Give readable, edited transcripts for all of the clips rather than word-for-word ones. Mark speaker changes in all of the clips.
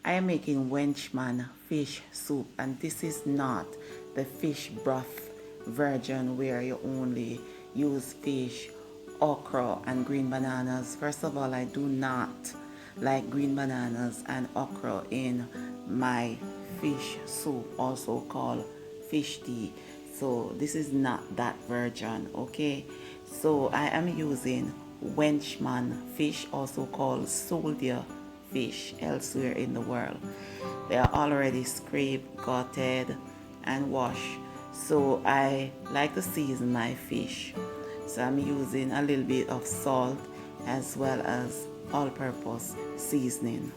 Speaker 1: I am making Wrenchman fish soup, and this is not the fish broth version where you only use fish, okra, and green bananas. First of all, I do not like green bananas and okra in my fish soup, also called fish tea. So this is not that version, okay? So I am using Wrenchman fish, also called soldier fish elsewhere in the world. They are already scraped, gutted, and washed. So I like to season my fish. So I'm using a little bit of salt as well as all-purpose seasoning.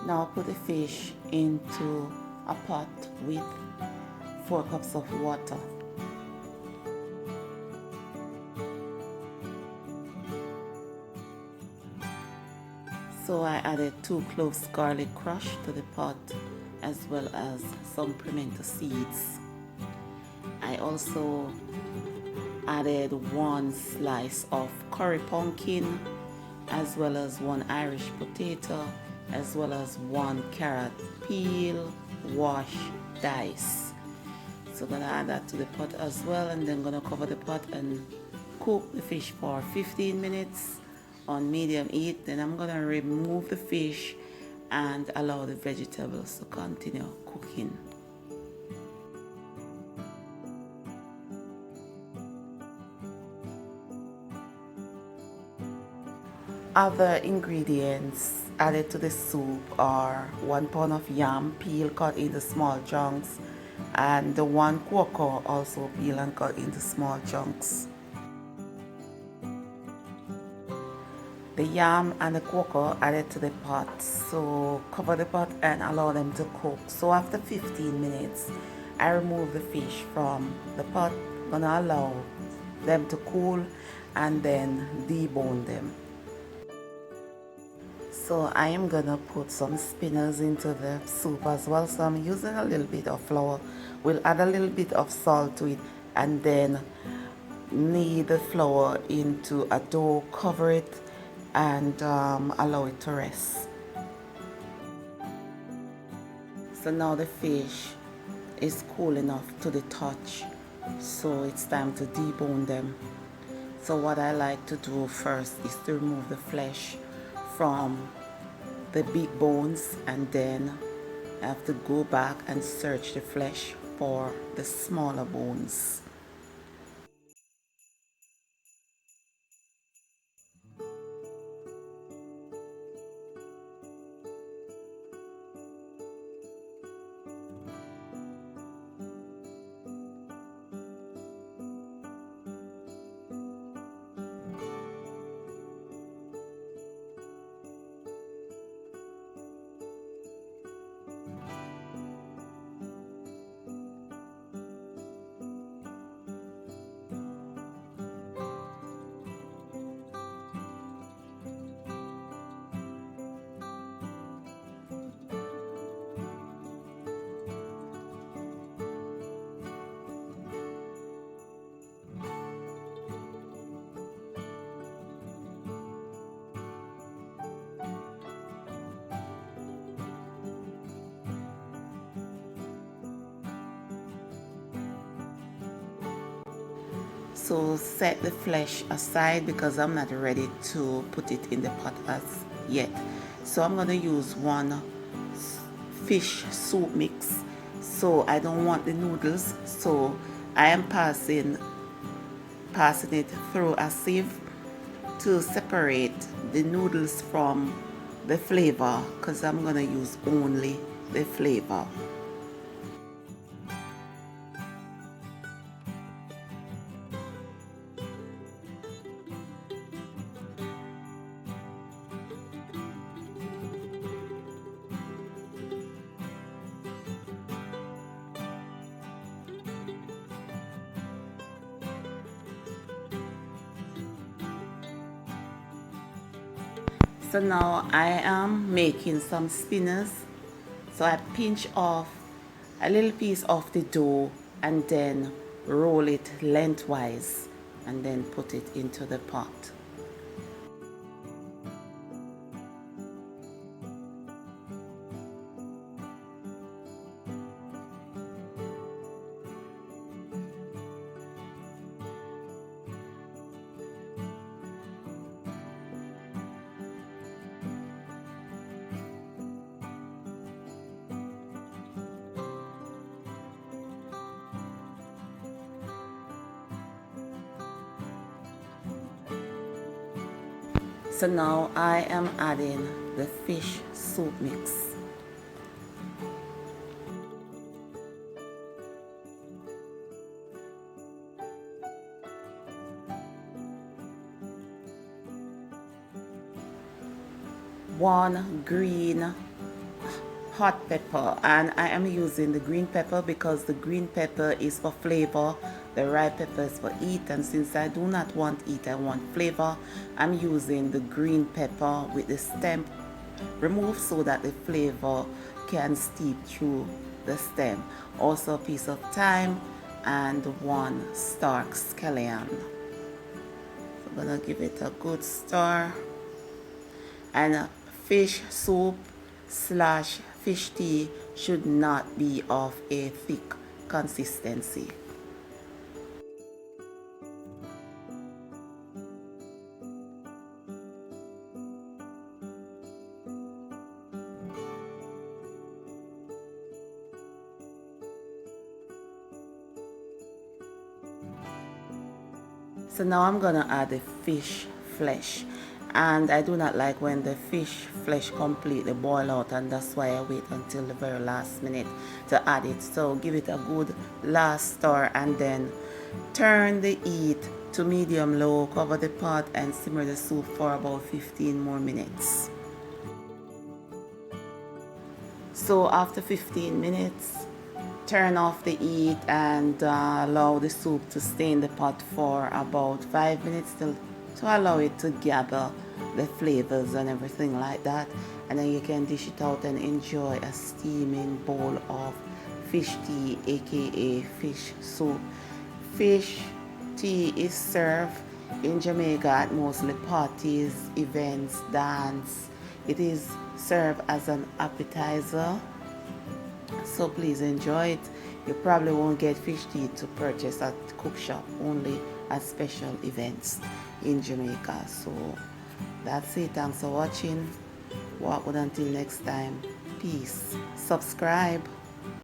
Speaker 1: Now put the fish into a pot with 4 cups of water. So I added 2 cloves garlic crushed to the pot, as well as some pimento seeds. I also added 1 slice of curry pumpkin, as well as 1 Irish potato, as well as 1 carrot, peel, wash, dice. So I'm gonna add that to the pot as well, and then gonna cover the pot and cook the fish for 15 minutes on medium heat. Then I'm gonna remove the fish and allow the vegetables to continue cooking. Other ingredients added to the soup are 1 pound of yam peel cut into small chunks, and the 1 cocoa also peel and cut into small chunks. The yam and the cocoa added to the pot, so cover the pot and allow them to cook. So after 15 minutes, I remove the fish from the pot. Gonna allow them to cool and then debone them. So I am gonna put some spinners into the soup as well. So I'm using a little bit of flour. We'll add a little bit of salt to it and then knead the flour into a dough, cover it, and allow it to rest. So now the fish is cool enough to the touch, so it's time to debone them. So what I like to do first is to remove the flesh from the big bones, and then I have to go back and search the flesh for the smaller bones. So set the flesh aside because I'm not ready to put it in the pot as yet. So I'm gonna use 1 fish soup mix. So I don't want the noodles, so I am passing it through a sieve to separate the noodles from the flavor, because I'm gonna use only the flavor. So now I am making some spinners. So I pinch off a little piece of the dough and then roll it lengthwise and then put it into the pot. So now I am adding the fish soup mix. One green hot pepper, and I am using the green pepper because the green pepper is for flavor, the red pepper is for heat, and since I do not want heat, I want flavor, I'm using the green pepper with the stem removed so that the flavor can steep through the stem. Also a piece of thyme and one stark scallion. So I'm gonna give it a good stir. And fish soup slash fish tea should not be of a thick consistency. So now I'm gonna add the fish flesh, and I do not like when the fish flesh completely boil out, and that's why I wait until the very last minute to add it. So give it a good last stir and then turn the heat to medium low, cover the pot and simmer the soup for about 15 more minutes. So after 15 minutes, turn off the heat and allow the soup to stay in the pot for about 5 minutes to allow it to gather the flavors and everything like that, and then you can dish it out and enjoy a steaming bowl of fish tea, aka fish soup. Fish tea is served in Jamaica at mostly parties, events, dance. It is served as an appetizer, so please enjoy it. You probably won't get fish tea to purchase at cook shop, only at special events in Jamaica. So that's it. Thanks for watching. Walk good until next time. Peace. Subscribe.